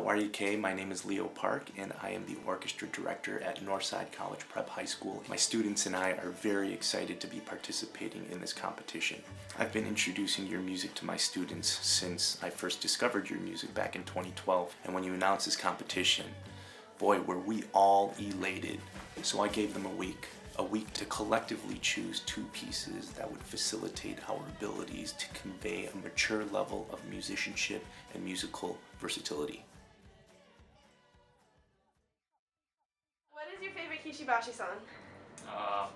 How are you, Kay? My name is Leo Park, and I am the orchestra director at Northside College Prep High School. My students and I are very excited to be participating in this competition. I've been introducing your music to my students since I first discovered your music back in 2012, and when you announced this competition, boy, were we all elated. So I gave them a week to collectively choose two pieces that would facilitate our abilities to convey a mature level of musicianship and musical versatility. What is your favorite Kishibashi song?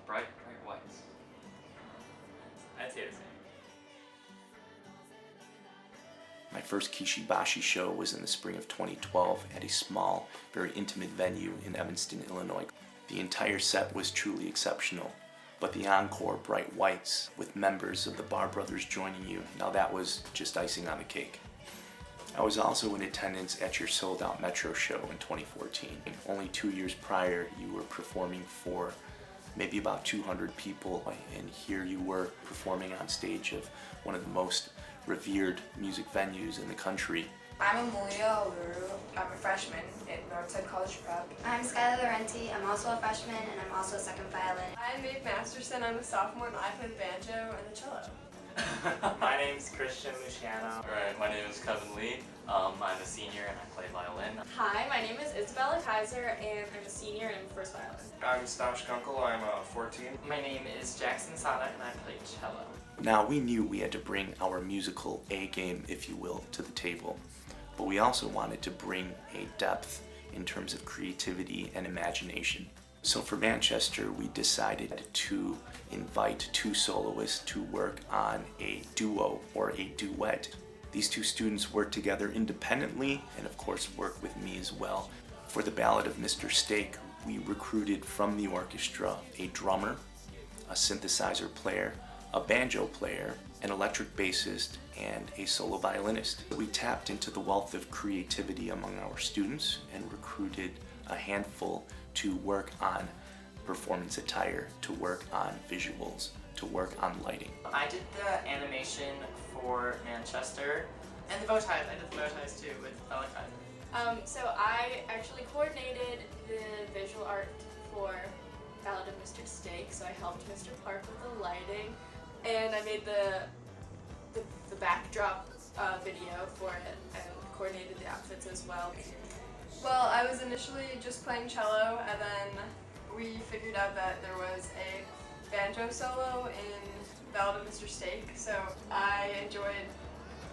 Bright Whites. I'd say the same. My first Kishibashi show was in the spring of 2012 at a small, very intimate venue in Evanston, Illinois. The entire set was truly exceptional, but the encore, Bright Whites, with members of the Bar Brothers joining you, now that was just icing on the cake. I was also in attendance at your sold-out Metro show in 2014. Only 2 years prior, you were performing for maybe about 200 people, and here you were performing on stage of one of the most revered music venues in the country. I'm Amelia Aluru. I'm a freshman at Northside College Prep. I'm Skylar Laurenti. I'm also a freshman, and I'm also a second violin. I'm Maeve Masterson. I'm a sophomore, and I play the banjo and the cello. My name's Christian Luciano. Alright, my name is Kevin Lee. I'm a senior and I play violin. Hi, my name is Isabella Kaiser and I'm a senior and I'm first violin. I'm Stash Kunkel, I'm 14. My name is Jackson Sada and I play cello. Now, we knew we had to bring our musical A-game, if you will, to the table, but we also wanted to bring a depth in terms of creativity and imagination. So for Manchester, we decided to invite two soloists to work on a duo or a duet. These two students work together independently and of course work with me as well. For the Ballad of Mr. Steak, we recruited from the orchestra a drummer, a synthesizer player, a banjo player, an electric bassist, and a solo violinist. We tapped into the wealth of creativity among our students and recruited a handful to work on performance attire, to work on visuals, to work on lighting. I did the animation for Manchester and the bow ties. I did the bow ties too with Valentine. So I actually coordinated the visual art for Ballad of Mr. Steak, so I helped Mr. Park with the lighting, and I made the backdrop video for it and coordinated the outfits as well. Well, I was initially just playing cello, and then we figured out that there was a banjo solo in Ballad of Mr. Steak, so I enjoyed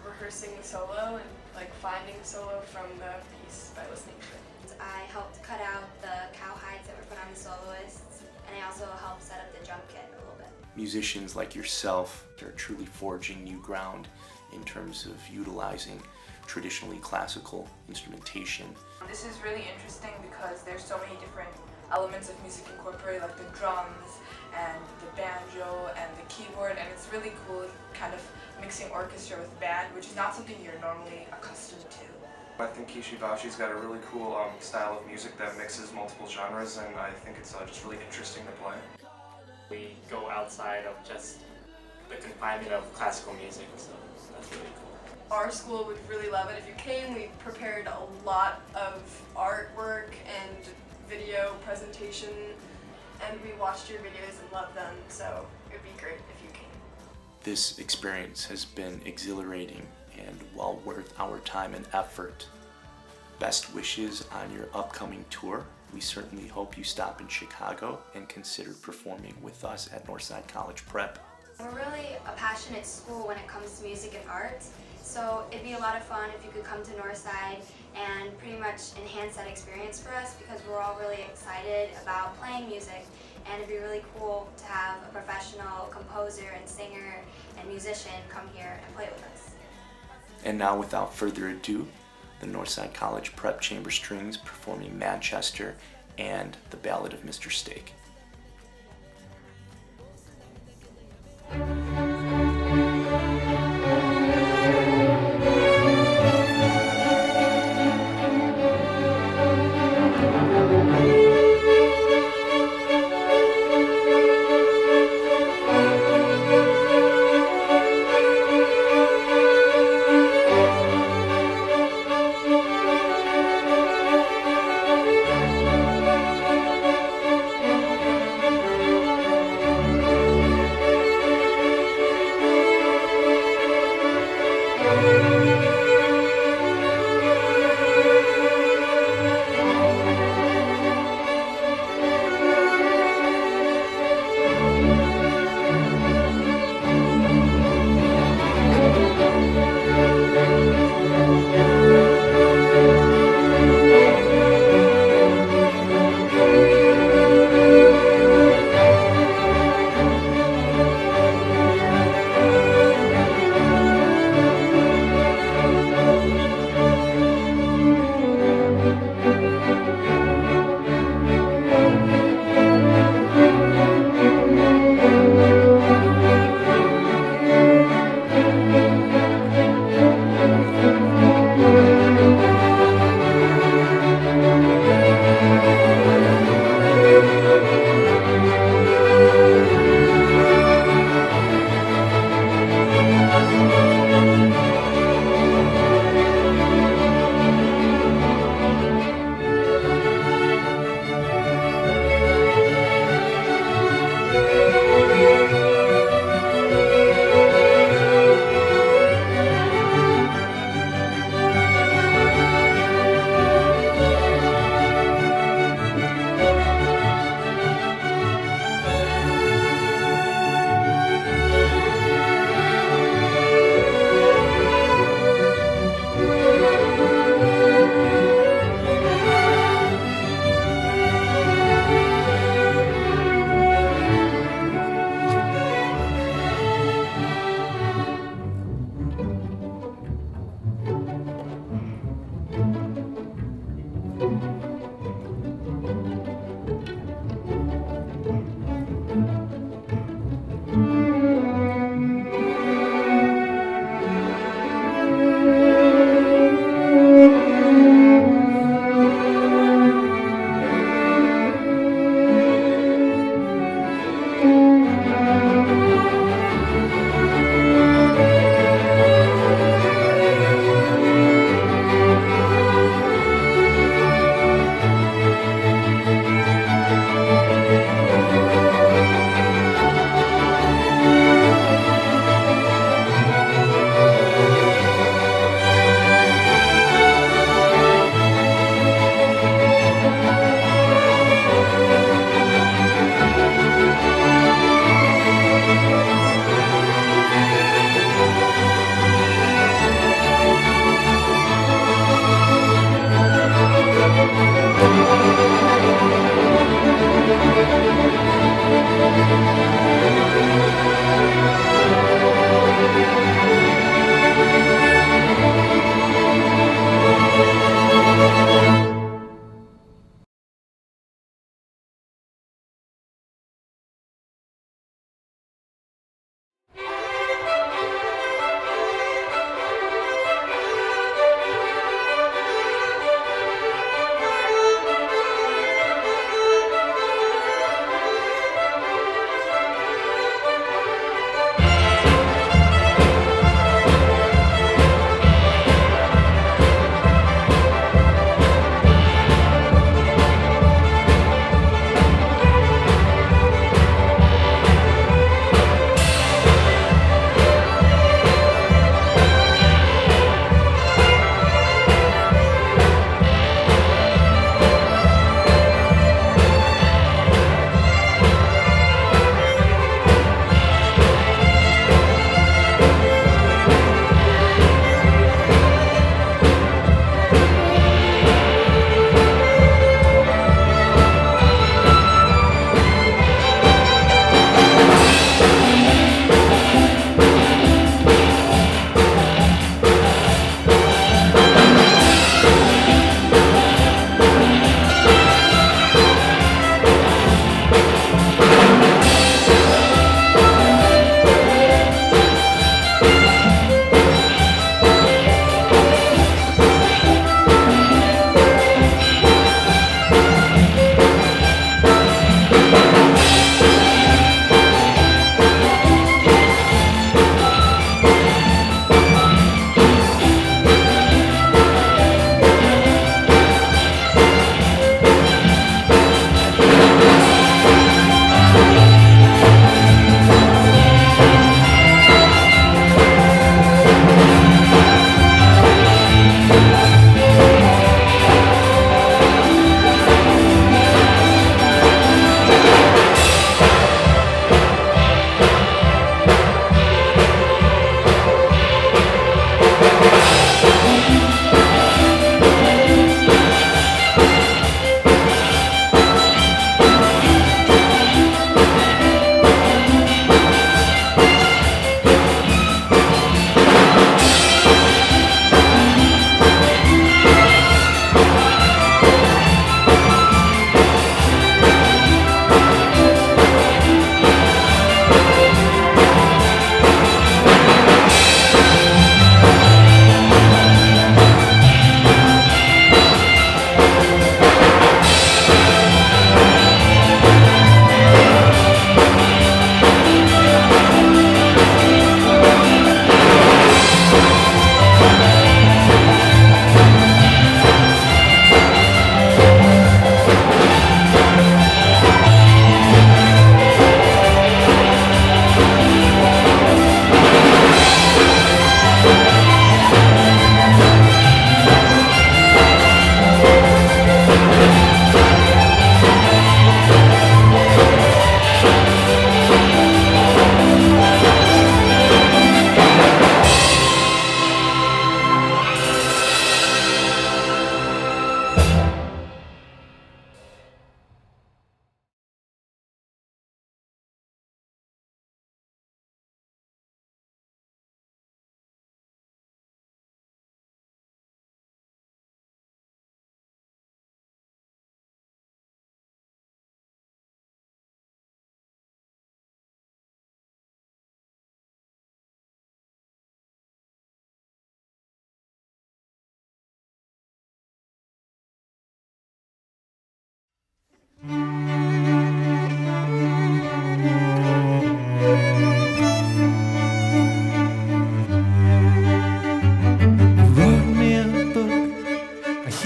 rehearsing the solo and finding the solo from the piece by listening to it. I helped cut out the cowhides that were put on the soloists, and I also helped set up the drum kit a little bit. Musicians like yourself are truly forging new ground in terms of utilizing traditionally classical instrumentation. This is really interesting because there's so many different elements of music incorporated, like the drums and the banjo and the keyboard, and it's really cool kind of mixing orchestra with band, which is not something you're normally accustomed to. I think Kishibashi's got a really cool style of music that mixes multiple genres, and I think it's just really interesting to play. We go outside of just the confinement of classical music, so that's really cool. Our school would really love it if you came. We prepared a lot of artwork and video presentation, and we watched your videos and loved them, so it would be great if you came. This experience has been exhilarating and well worth our time and effort. Best wishes on your upcoming tour. We certainly hope you stop in Chicago and consider performing with us at Northside College Prep. We're really a passionate school when it comes to music and art, so it'd be a lot of fun if you could come to Northside and pretty much enhance that experience for us, because we're all really excited about playing music, and it'd be really cool to have a professional composer and singer and musician come here and play with us. And now, without further ado, the Northside College Prep Chamber Strings performing Manchester and the Ballad of Mr. Steak.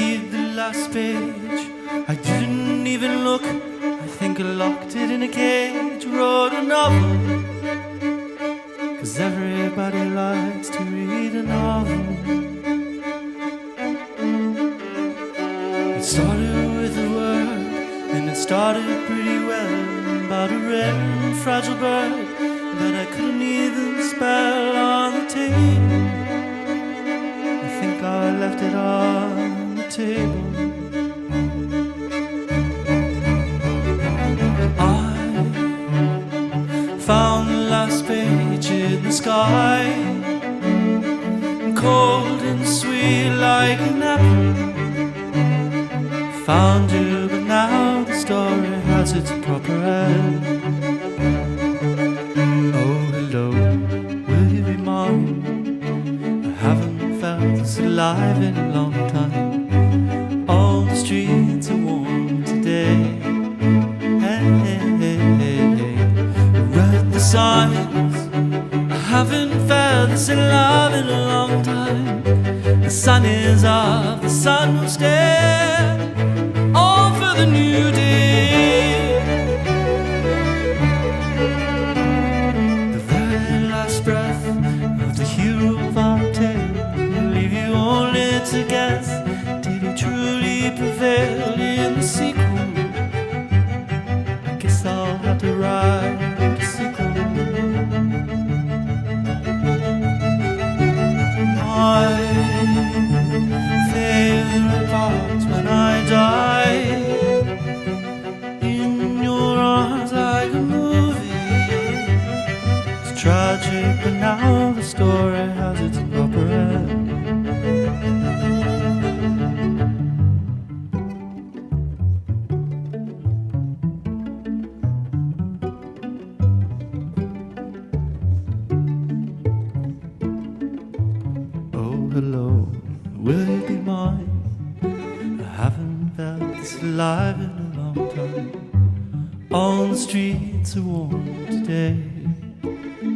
keyed the last page. I didn't even look. I think I locked it in a cage. Wrote a novel, 'cause everybody likes to read a novel. It started with a word, and it started pretty well, about a rare and fragile bird that I couldn't even spell on the table. I think I left it on the table. I found the last page in the sky, cold and sweet like an apple. Found you, but now the story has its proper end. Oh, hello, will you be mine? I haven't felt this alive in a long time. All the streets are warm today. Hey, hey, hey, hey, hey. Read the signs. I haven't felt this alive in a long time. The sun is up, the sun will stay. All for the new day. The very last breath of the hero of our tale will leave you only to guess. Did he truly prevail in the sequel? I guess I'll have to write a sequel. My favorite parts when I die, in your arms like a movie. It's tragic, but now the story has its proper end. Oh, hello, will you be mine? I haven't felt this alive in a long time. All the streets are warm today.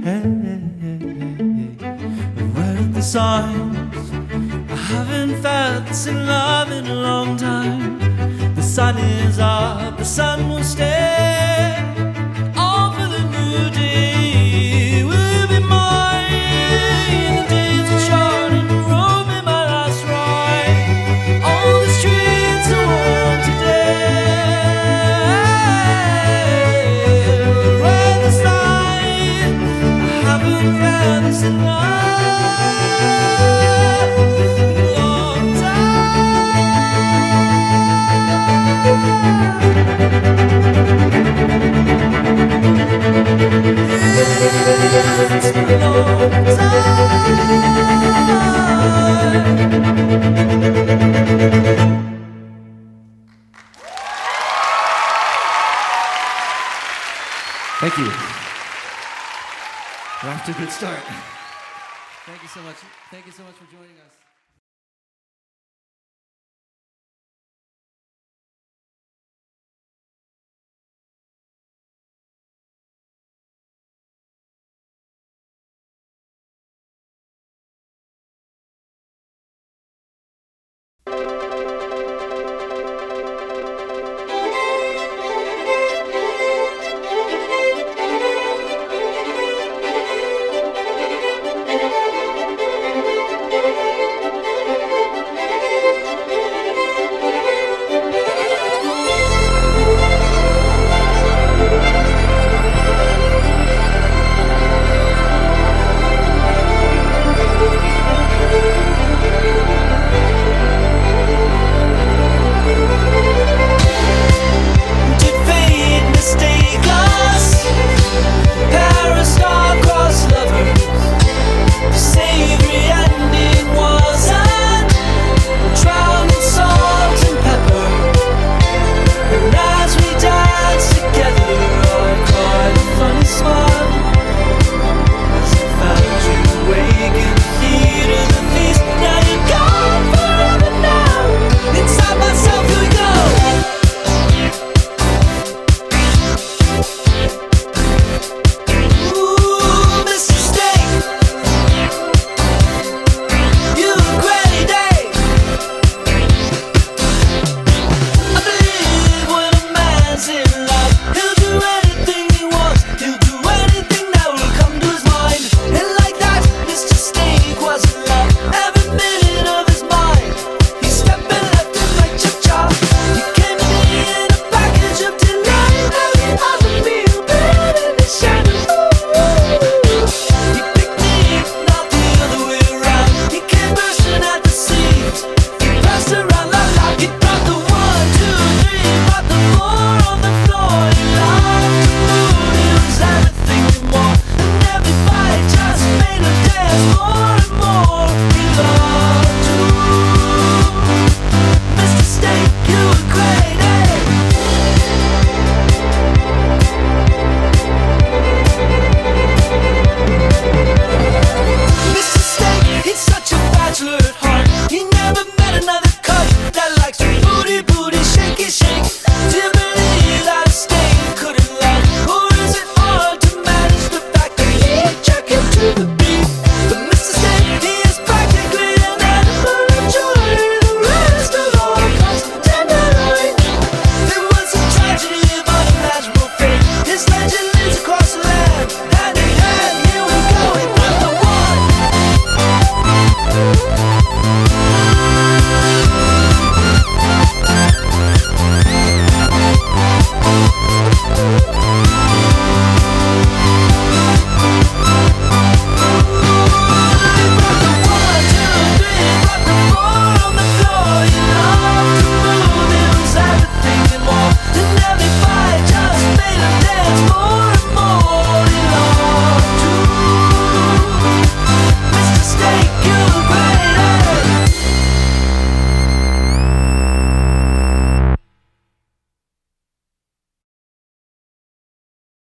Hey, hey, hey, hey, hey. Read the signs. I haven't felt this alive in a long time. The sun is up, the sun will stay. All for the new day. Will you be mine? The days are short and the road be my last ride. All the streets are warm today. Read the sign. I haven't felt this alive in a long It's been a long time. Thank you. We're off to a good start. Thank you so much. Thank you so much for joining us.